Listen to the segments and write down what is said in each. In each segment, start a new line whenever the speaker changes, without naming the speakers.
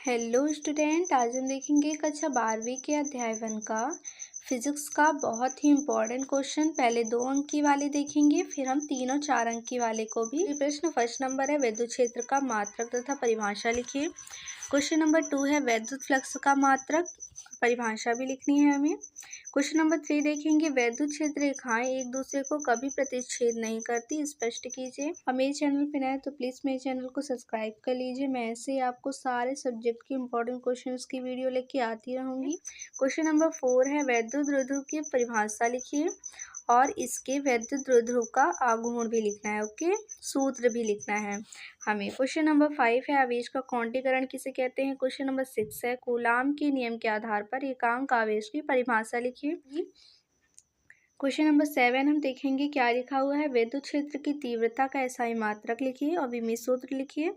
Hello student, आज हम देखेंगे कक्षा 12वीं के अध्याय 1 का फिजिक्स का बहुत ही इम्पोर्टेंट क्वेश्चन। पहले 2 अंक की वाले देखेंगे, फिर हम 3 और 4 अंक की वाले को भी। प्रश्न फर्स्ट नंबर है, विद्युत क्षेत्र का मात्रक तथा परिभाषा लिखिए। क्वेश्चन नंबर 2 है, विद्युत फ्लक्स का मात्रक, परिभाषा भी लिखनी है हमें। क्वेश्चन नंबर 3 देखेंगे, विद्युत क्षेत्र रेखाएं एक दूसरे को कभी प्रतिच्छेद नहीं करती, स्पष्ट कीजिए। और मेरे चैनल पर नए हैं तो प्लीज़ मेरे चैनल को सब्सक्राइब कर लीजिए। मैं ऐसे ही आपको सारे सब्जेक्ट की इंपॉर्टेंट क्वेश्चंस की वीडियो लेके आती रहूँगी। क्वेश्चन नंबर 4 है, विद्युत द्विध्रुव की परिभाषा लिखिए और इसके विद्युत द्विध्रुव का आघूर्ण भी लिखना है। ओके, सूत्र भी लिखना है हमें। क्वेश्चन नंबर 5 है, आवेश का क्वांटीकरण किसे कहते हैं। क्वेश्चन नंबर 6 है, कूलाम के नियम के आधार पर एकांक आवेश की परिभाषा लिखिए। क्वेश्चन नंबर 7 हम देखेंगे क्या लिखा हुआ है, विद्युत क्षेत्र की तीव्रता का एसआई मात्रक लिखिए और विमीय सूत्र लिखिए।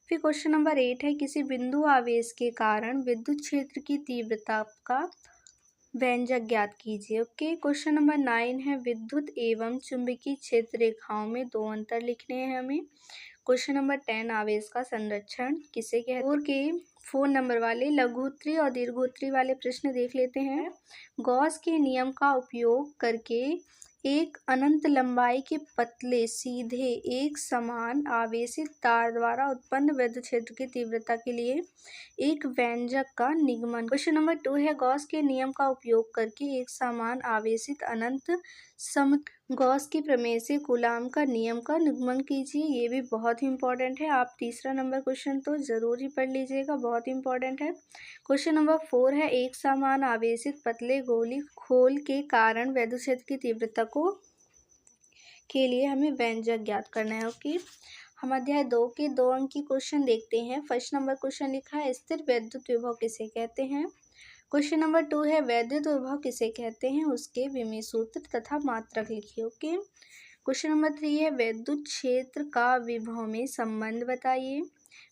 फिर क्वेश्चन नंबर 8 है, किसी बिंदु आवेश के कारण विद्युत क्षेत्र की तीव्रता का व्यंजक ज्ञात कीजिए। ओके, क्वेश्चन नंबर 9 है, विद्युत एवं चुंबकीय क्षेत्र रेखाओं में 2 अंतर लिखने हैं हमें। क्वेश्चन नंबर 10, आवेश का संरक्षण किसे कहते हैं। 4 नंबर वाले लघुत्तरी और दीर्घोत्तरी वाले प्रश्न देख लेते हैं। गॉस के नियम का उपयोग करके एक अनंत लंबाई के पतले सीधे एक समान आवेशित तार द्वारा उत्पन्न विद्युत क्षेत्र की तीव्रता के लिए एक व्यंजक का निगमन। क्वेश्चन नंबर 2 है, गॉस के नियम का उपयोग करके एक समान आवेशित अनंत गॉस की प्रमेय से कूलाम का नियम का निगमन कीजिए। ये भी बहुत ही इंपॉर्टेंट है, आप तीसरा नंबर क्वेश्चन तो जरूर ही पढ़ लीजिएगा, बहुत इंपॉर्टेंट है। क्वेश्चन नंबर 4 है, एक समान आवेशित पतले गोली खोल के कारण विद्युत क्षेत्र की तीव्रता के लिए हमें व्यंजक ज्ञात करना है। ओके, हम अध्याय 2 के 2 अंक की क्वेश्चन देखते हैं। फर्स्ट नंबर क्वेश्चन लिखा है, स्थिर विद्युत विभव किसे कहते हैं। क्वेश्चन नंबर 2 है, विद्युत विभव किसे कहते हैं, उसके विमीय सूत्र तथा मात्रक लिखिए। ओके, क्वेश्चन नंबर 3 है, विद्युत क्षेत्र का विभव में संबंध बताइए।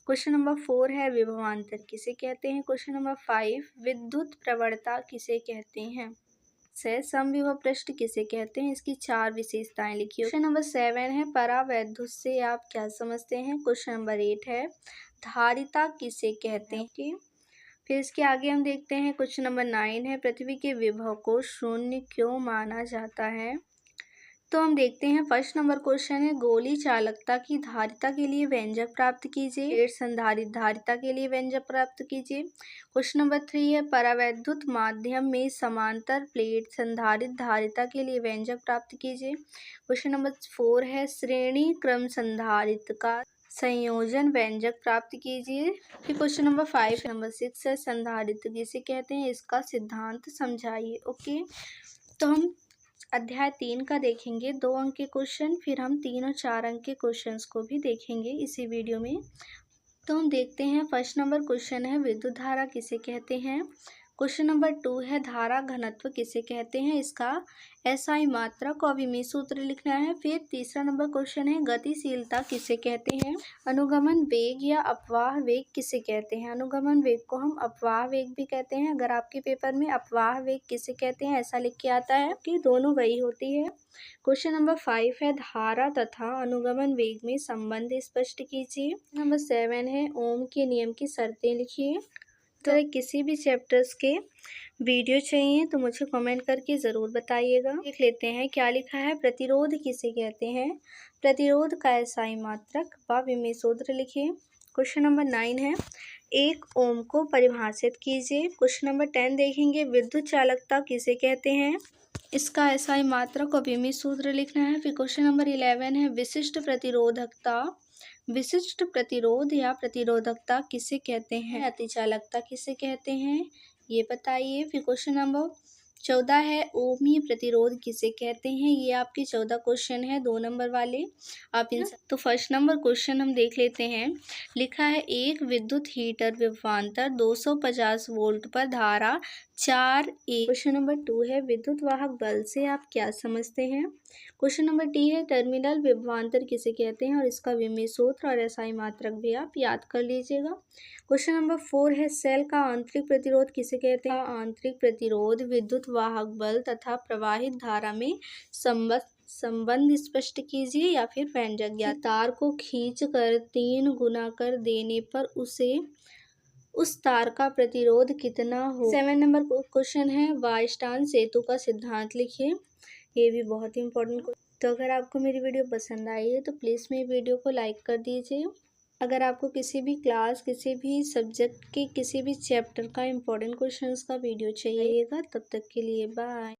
क्वेश्चन नंबर 4 है, विभवांतर किसे कहते हैं। क्वेश्चन नंबर 5, विद्युत प्रवणता किसे कहते हैं। समविभव पृष्ठ किसे कहते हैं, इसकी 4 विशेषताएं लिखिए। क्वेश्चन नंबर 7 है, परावैद्युत से आप क्या समझते हैं। क्वेश्चन नंबर 8 है, धारिता किसे कहते हैं। फिर इसके आगे हम देखते हैं क्वेश्चन नंबर 9 है, पृथ्वी के विभव को शून्य क्यों माना जाता है। तो हम देखते हैं फर्स्ट नंबर क्वेश्चन है, गोली चालकता की धारिता के लिए व्यंजक प्राप्त कीजिए। प्लेट संधारित धारिता के लिए व्यंजक प्राप्त कीजिए। क्वेश्चन नंबर 3 है, परावैद्युत माध्यम में समांतर प्लेट संधारित धारिता के लिए व्यंजक प्राप्त कीजिए। क्वेश्चन नंबर 4 है, श्रेणी क्रम संधारित्र का संयोजन व्यंजक प्राप्त कीजिए। फिर क्वेश्चन नंबर 5 नंबर 6 है, संधारित्र किसे कहते हैं, इसका सिद्धांत समझाइए। ओके, तो हम अध्याय 3 का देखेंगे 2 अंक के क्वेश्चन, फिर हम 3 और 4 अंक के क्वेश्चंस को भी देखेंगे इसी वीडियो में। तो हम देखते हैं फर्स्ट नंबर क्वेश्चन है, विद्युत धारा किसे कहते हैं। क्वेश्चन नंबर 2 है, धारा घनत्व किसे कहते हैं, इसका एसआई मात्रक और विमीय सूत्र लिखना है। फिर तीसरा नंबर क्वेश्चन है, गतिशीलता किसे कहते हैं। अनुगमन वेग या अपवाह वेग किसे कहते हैं। अनुगमन वेग को हम अपवाह वेग भी कहते हैं। अगर आपके पेपर में अपवाह वेग किसे कहते हैं ऐसा लिख के आता है कि दोनों वही होती है। क्वेश्चन नंबर 5 है, धारा तथा अनुगमन वेग में संबंध स्पष्ट कीजिए। नंबर 7 है, ओम के नियम की शर्तें लिखिए। तो किसी भी चैप्टर्स के वीडियो चाहिए तो मुझे कमेंट करके ज़रूर बताइएगा। देख लेते हैं क्या लिखा है, प्रतिरोध किसे कहते हैं। प्रतिरोध का एसआई मात्रक व विमीय सूत्र लिखिए। क्वेश्चन नंबर 9 है, 1 ओम को परिभाषित कीजिए। क्वेश्चन नंबर 10 देखेंगे, विद्युत चालकता किसे कहते हैं, इसका एसआई मात्रक और विमीय सूत्र लिखना है। फिर क्वेश्चन नंबर 11 है, विशिष्ट प्रतिरोधकता, विशिष्ट प्रतिरोध या प्रतिरोधकता किसे कहते हैं। अतिचालकता किसे कहते हैं ये बताइए। फिर क्वेश्चन नंबर 14 है, ओमीय प्रतिरोध किसे कहते हैं। ये आपके 14 क्वेश्चन है 2 नंबर वाले। आप इन तो फर्स्ट नंबर क्वेश्चन हम देख लेते हैं। लिखा है, एक विद्युत हीटर विभवांतर 250 वोल्ट पर धारा 4 A। क्वेश्चन नंबर 2 है, विद्युत वाहक बल से आप क्या समझते हैं। क्वेश्चन नंबर 3 है, टर्मिनल विभवांतर किसे कहते हैं और इसका विमीय सूत्र और एसआई मात्रक भी आप याद कर लीजिएगा। क्वेश्चन नंबर 4 है, सेल का आंतरिक प्रतिरोध किसे कहते हैं। आंतरिक प्रतिरोध विद्युत वाहक बल तथा प्रवाहित धारा में संबंध स्पष्ट कीजिए या फिर व्यंजक ज्ञात। तार को खींच कर 3 गुना कर देने पर उस तार का प्रतिरोध कितना हो। 7 नंबर क्वेश्चन है, वाइस्टान सेतु का सिद्धांत लिखिए। ये भी बहुत ही इंपॉर्टेंट। तो अगर आपको मेरी वीडियो पसंद आई है तो प्लीज़ मेरी वीडियो को लाइक कर दीजिए। अगर आपको किसी भी क्लास, किसी भी सब्जेक्ट के किसी भी चैप्टर का इम्पोर्टेंट क्वेश्चंस का वीडियो चाहिएगा, तब तक के लिए बाय।